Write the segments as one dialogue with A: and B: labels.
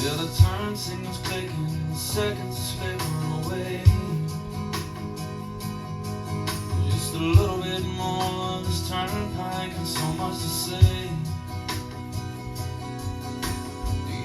A: Till the turn signals clicking, the seconds are slipping away. Just a little bit more of this turnpike and so much to say.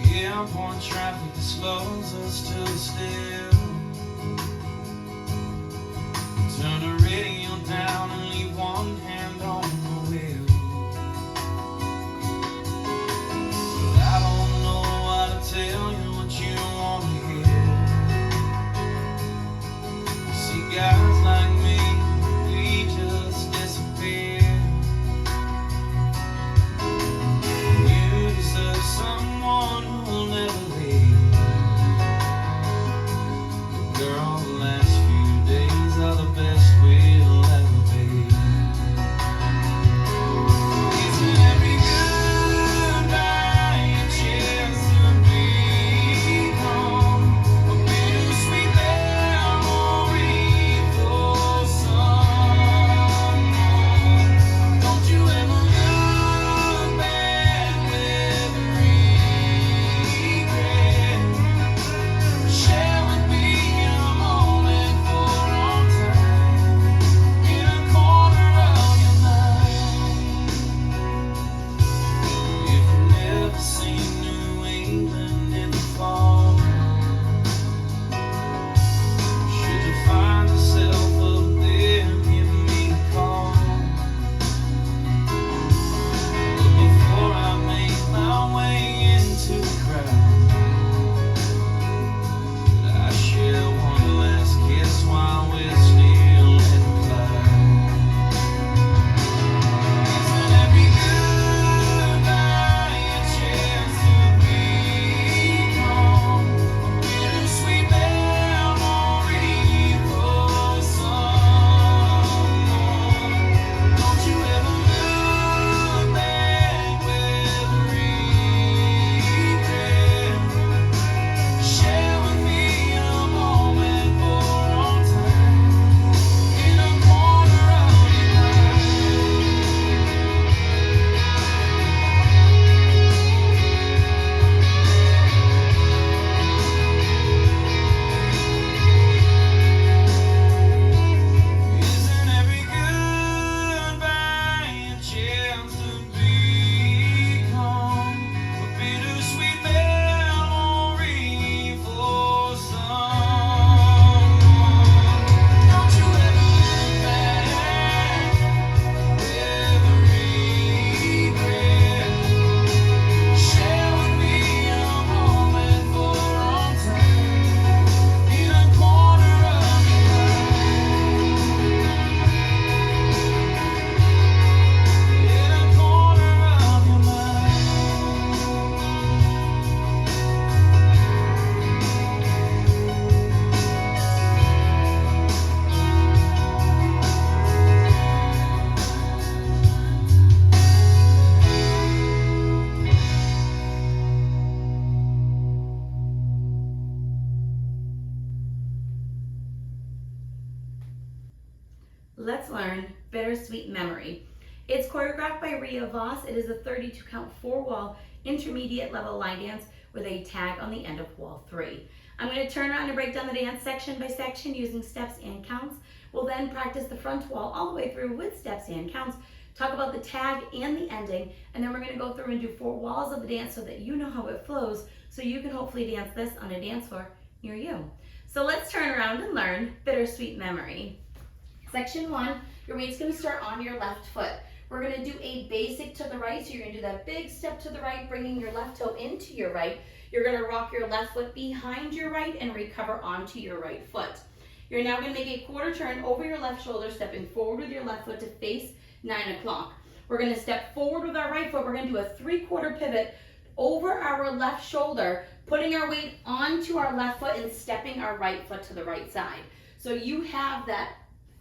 A: The airport traffic that slows us to a still. Turn the radio down and leave one hand on the wheel. But I don't know how to tell you what you want to hear. See, guys like me, we just disappear. You deserve someone who will never leave. Girl, the last few days are the best we'll ever be. Isn't every goodbye a chance to be home? A bittersweet memory for someone. Don't you ever look back with regret. Share with me a moment for all time in a corner of your mind. If you've never seen New England in the fall, should you find yourself up there, give me a call. But before I make my way into the crowd, I share one last kiss while we're still in the cloud. Isn't every goodbye a chance to be home? A bittersweet memory for someone. Don't you ever look back with regret. Share with me a moment for all time in a corner of your mind. Isn't every goodbye a chance to become a bittersweet memory for someone? Don't you ever look back with regret. Share with me a moment for all time in a corner of your mind. In a corner of your mind.
B: Let's learn Bittersweet Memory. It's choreographed by Ria Vos. It is a 32 count 4-wall intermediate level line dance with a tag on the end of wall 3. I'm going to turn around and break down the dance section by section using steps and counts. We'll then practice the front wall all the way through with steps and counts, talk about the tag and the ending, and then we're going to go through and do 4 walls of the dance so that you know how it flows, so you can hopefully dance this on a dance floor near you. So let's turn around and learn Bittersweet Memory. Section 1, your weight's going to start on your left foot. We're going to do a basic to the right, so you're going to do that big step to the right, bringing your left toe into your right. You're going to rock your left foot behind your right and recover onto your right foot. You're now going to make a quarter turn over your left shoulder, stepping forward with your left foot to face 9 o'clock. We're going to step forward with our right foot. We're going to do a 3/4 pivot over our left shoulder, putting our weight onto our left foot and stepping our right foot to the right side. So you have that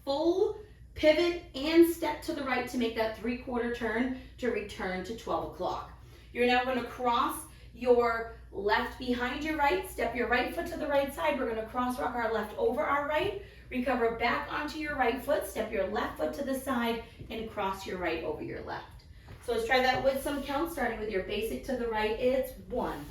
B: full pivot and step to the right to make that 3/4 turn to return to 12 o'clock. You're now going to cross your left behind your right, step your right foot to the right side. We're going to cross rock our left over our right, recover back onto your right foot, step your left foot to the side, and cross your right over your left. So let's try that with some counts, starting with your basic to the right. It's 1,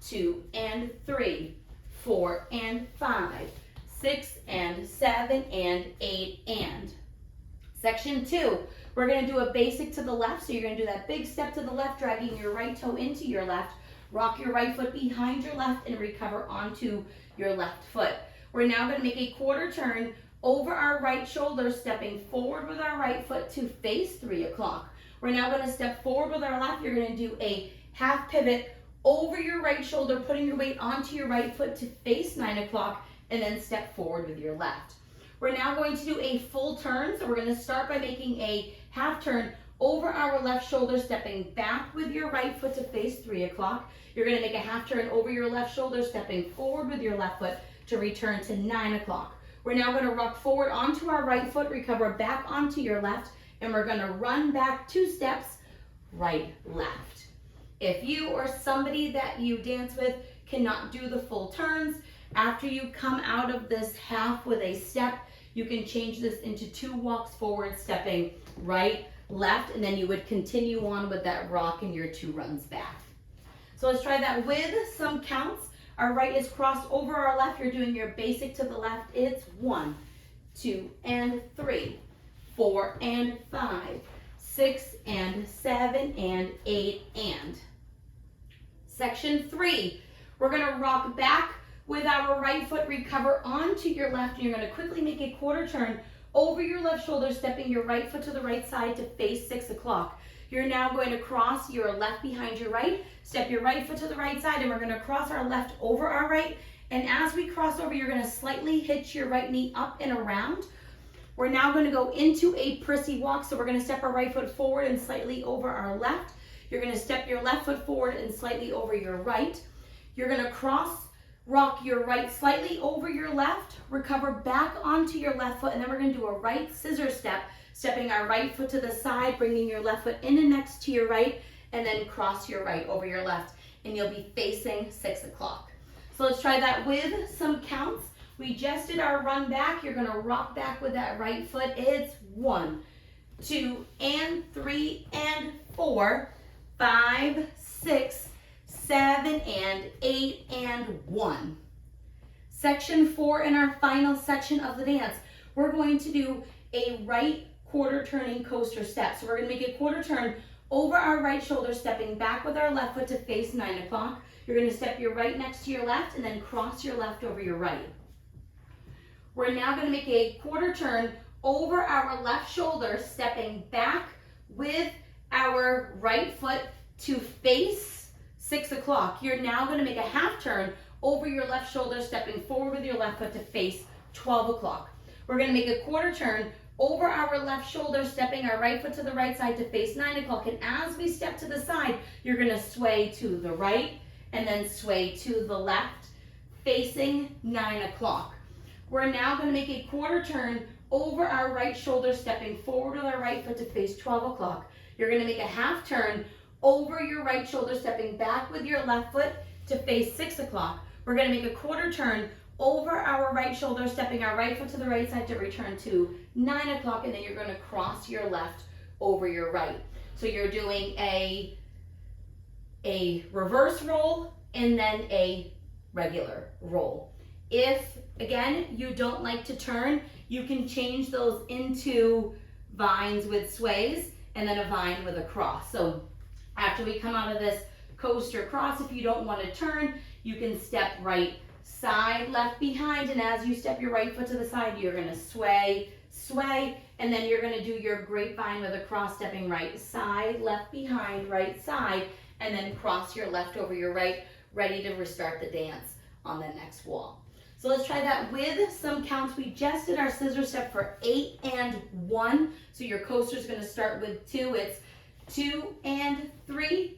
B: 2 and 3, 4 and 5, 6 and 7 and 8 and. Section 2, we're going to do a basic to the left. So you're going to do that big step to the left, dragging your right toe into your left. Rock your right foot behind your left and recover onto your left foot. We're now going to make a quarter turn over our right shoulder, stepping forward with our right foot to face 3 o'clock. We're now going to step forward with our left. You're going to do a half pivot over your right shoulder, putting your weight onto your right foot to face 9 o'clock, and then step forward with your left. We're now going to do a full turn. So we're going to start by making a half turn over our left shoulder, stepping back with your right foot to face 3 o'clock. You're going to make a half turn over your left shoulder, stepping forward with your left foot to return to 9 o'clock. We're now going to rock forward onto our right foot, recover back onto your left, and we're going to run back 2 steps, right, left. If you or somebody that you dance with cannot do the full turns, after you come out of this half with a step, you can change this into 2 walks forward, stepping right, left, and then you would continue on with that rock and your 2 runs back. So let's try that with some counts. Our right is crossed over our left. You're doing your basic to the left. It's 1, 2, and 3, 4, and 5, 6, and 7, and 8, and. Section 3, we're going to rock back with our right foot, recover onto your left, and you're going to quickly make a quarter turn over your left shoulder, stepping your right foot to the right side to face 6 o'clock. You're now going to cross your left behind your right, step your right foot to the right side, and we're going to cross our left over our right. And as we cross over, you're going to slightly hitch your right knee up and around. We're now going to go into a prissy walk. So we're going to step our right foot forward and slightly over our left. You're going to step your left foot forward and slightly over your right. You're going to rock your right slightly over your left, recover back onto your left foot, and then we're going to do a right scissor step, stepping our right foot to the side, bringing your left foot in and next to your right, and then cross your right over your left, and you'll be facing 6 o'clock. So let's try that with some counts. We just did our run back. You're going to rock back with that right foot. It's 1, 2, and 3, and 4, 5, 6, 7, and 8, and 1. Section 4 in our final section of the dance, we're going to do a right quarter turning coaster step. So we're going to make a quarter turn over our right shoulder, stepping back with our left foot to face 9 o'clock. You're going to step your right next to your left and then cross your left over your right. We're now going to make a quarter turn over our left shoulder, stepping back with our right foot to face 6 o'clock. You're now going to make a half turn over your left shoulder, stepping forward with your left foot to face 12 o'clock. We're going to make a quarter turn over our left shoulder, stepping our right foot to the right side to face 9 o'clock. And as we step to the side, you're going to sway to the right and then sway to the left, facing 9 o'clock. We're now going to make a quarter turn over our right shoulder, stepping forward with our right foot to face 12 o'clock. You're going to make a half turn over your right shoulder, stepping back with your left foot to face 6 o'clock. We're going to make a quarter turn over our right shoulder, stepping our right foot to the right side to return to 9 o'clock, and then you're going to cross your left over your right. So you're doing a reverse roll and then a regular roll. If, again, you don't like to turn, you can change those into vines with sways and then a vine with a cross. So after we come out of this coaster cross, if you don't want to turn, you can step right side, left behind, and as you step your right foot to the side, you're going to sway, and then you're going to do your grapevine with a cross, stepping right side, left behind, right side, and then cross your left over your right, ready to restart the dance on the next wall. So let's try that with some counts. We just did our scissor step for 8 and 1. So your coaster is going to start with 2. It's 2 and 3,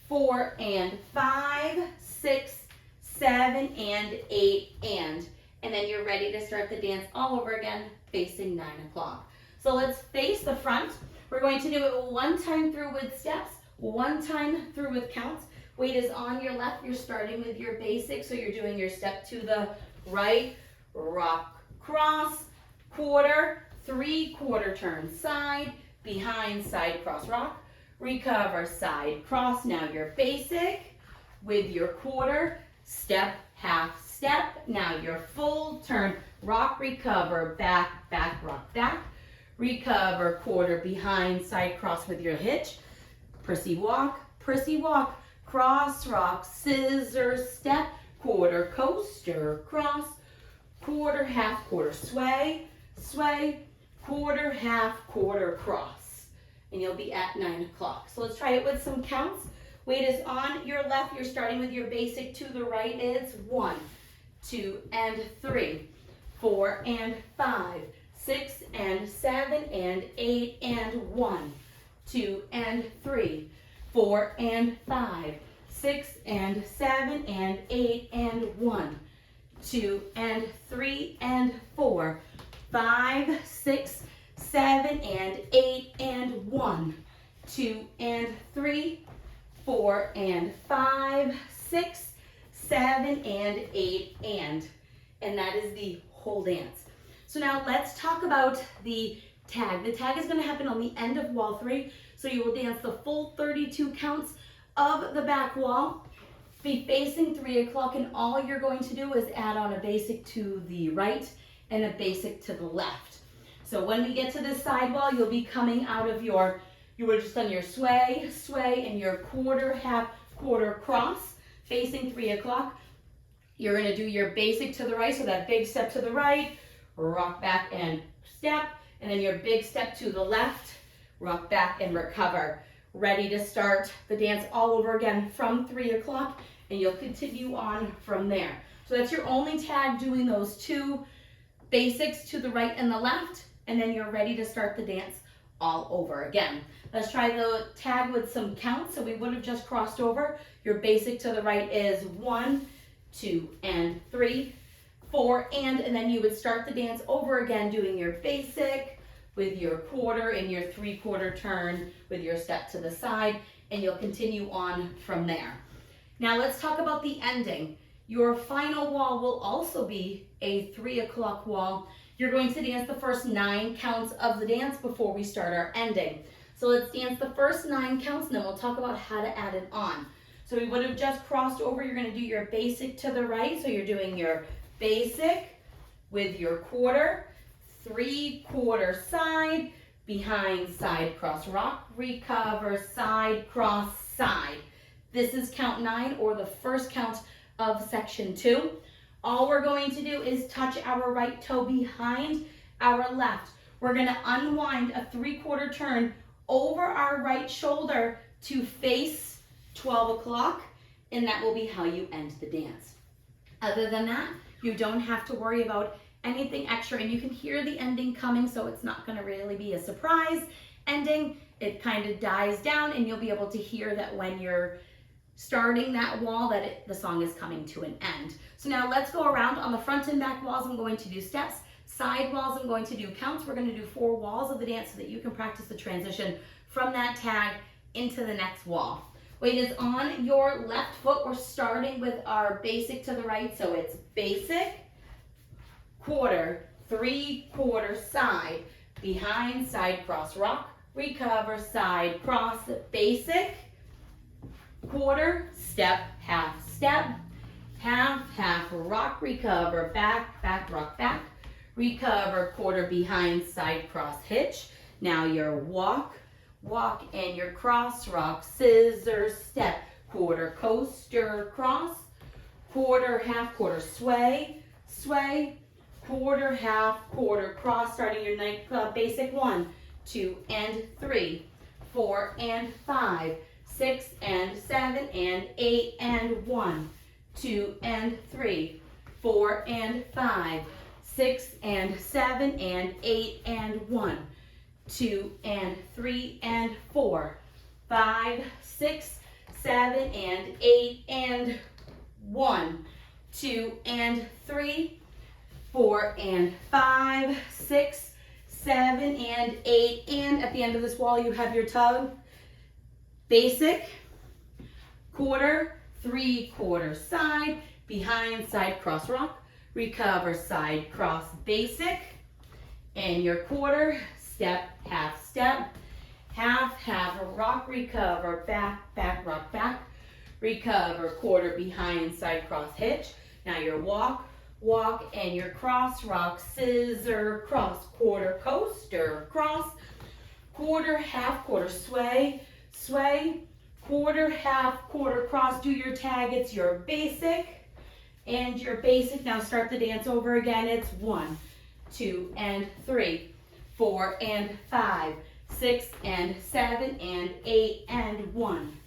B: 4 and 5, 6, 7 and 8 and then you're ready to start the dance all over again, facing 9 o'clock. So let's face the front. We're going to do it one time through with steps, one time through with counts. Weight is on your left. You're starting with your basic. So you're doing your step to the right, rock, cross, quarter, 3 quarter turn, side, behind, side, cross, rock, recover, side, cross. Now your basic, with your quarter, step, half step. Now your full turn, rock, recover, back, back, rock, back. Recover, quarter, behind, side cross with your hitch. Prissy walk, cross, rock, scissor, step, quarter, coaster, cross, quarter, half, quarter, sway, sway, quarter, half, quarter, cross. And you'll be at 9 o'clock. So let's try it with some counts. Weight is on your left. You're starting with your basic to the right. It's 1, 2, and 3, 4, and 5, 6, and 7, and 8, and 1, 2, and 3, 4, and 5, 6, and 7, and 8, and 1, 2, and 3, and 4, 5, 6, 7, and 8, and 1, 2, and 3, 4, and 5, 6, 7, and 8, and that is the whole dance. So now let's talk about the tag. The tag is going to happen on the end of wall 3, so you will dance the full 32 counts of the back wall, be facing 3 o'clock, and all you're going to do is add on a basic to the right and a basic to the left. So when we get to the side wall, you'll be coming out of your, you were just on your sway, sway, and your quarter, half, quarter, cross, facing 3 o'clock. You're going to do your basic to the right, so that big step to the right, rock back and step, and then your big step to the left, rock back and recover. Ready to start the dance all over again from 3 o'clock, and you'll continue on from there. So that's your only tag, doing those 2 basics to the right and the left, and then you're ready to start the dance all over again. Let's try the tag with some counts. So we would have just crossed over. Your basic to the right is 1, 2, and 3, 4, and then you would start the dance over again, doing your basic with your quarter and your 3/4 turn with your step to the side, and you'll continue on from there. Now let's talk about the ending. Your final wall will also be a 3 o'clock wall. You're going to dance the first 9 counts of the dance before we start our ending. So let's dance the first 9 counts, and then we'll talk about how to add it on. So we would have just crossed over. You're going to do your basic to the right. So you're doing your basic with your quarter, 3/4 side, behind, side, cross, rock, recover, side, cross, side. This is count 9, or the first count of section 2. All we're going to do is touch our right toe behind our left. We're going to unwind a 3/4 turn over our right shoulder to face 12 o'clock, and that will be how you end the dance. Other than that, you don't have to worry about anything extra, and you can hear the ending coming, so it's not going to really be a surprise ending. It kind of dies down, and you'll be able to hear that when you're starting that wall that the song is coming to an end. So now let's go around. On the front and back walls, I'm going to do steps. Side walls, I'm going to do counts. We're going to do 4 walls of the dance so that you can practice the transition from that tag into the next wall. Weight is on your left foot. We're starting with our basic to the right, so it's basic, quarter, 3/4 side, behind, side, cross, rock, recover, side, cross, basic, quarter, step, half, rock, recover, back, back, rock, back, recover, quarter, behind, side, cross, hitch. Now your walk, and your cross, rock, scissors, step, quarter, coaster, cross, quarter, half, quarter, sway, quarter, half, quarter, cross, starting your night basic 1, 2, and 3, 4, and 5, 6, and 7, and 8, and 1, 2, and 3, 4, and 5, 6, and 7, and 8, and 1, 2, and 3, and 4, 5, 6, 7, and 8, and 1, 2, and 3, 4, and 5, 6, 7, and 8, and at the end of this wall you have your tug, basic, quarter, 3/4 side, behind, side, cross, rock, recover, side, cross, basic, and your quarter, step, half, rock, recover, back, back, rock, back, recover, quarter behind, side cross hitch. Now your walk, walk, and your cross, rock, scissor, cross, quarter, coaster, cross, quarter, half, quarter, sway, sway, quarter, half, quarter, cross. Do your tag. It's your basic and your basic. Now start the dance over again. It's 1, 2, and 3, 4, and 5, 6, and 7, and 8, and 1,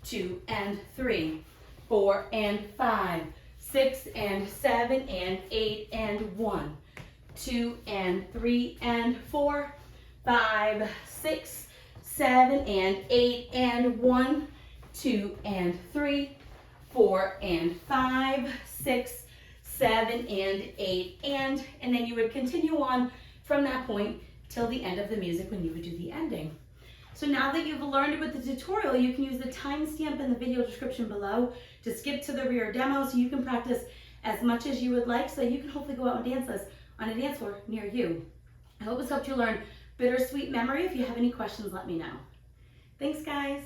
B: 2, and 3, 4, and 5, 6, and 7, and 8, and 1, 2, and 3, and 4, 5, 6, 7, and 8, and 1, 2, and 3, 4, and 5, 6, 7, and 8, and then you would continue on from that point till the end of the music when you would do the ending. So now that you've learned with the tutorial, you can use the timestamp in the video description below to skip to the rear demo so you can practice as much as you would like so that you can hopefully go out and dance this on a dance floor near you. I hope it's helped you learn Bittersweet Memory. If you have any questions, let me know. Thanks, guys.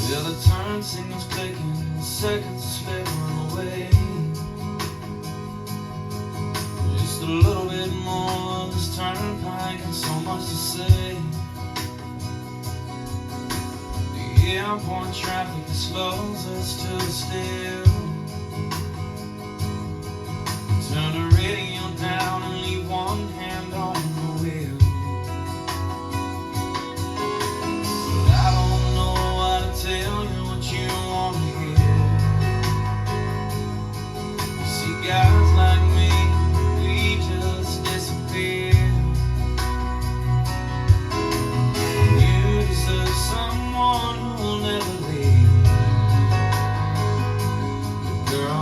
A: Yeah, the turn signal's clicking, the seconds are slipping away. Just a little bit more of this turnpike and so much to say. The airport traffic that slows us to a still. Turn the radio down and leave one hand on the wheel. Tell you what you want to hear. You see, guys like me, we just disappear. You deserve someone who'll never leave. But girl,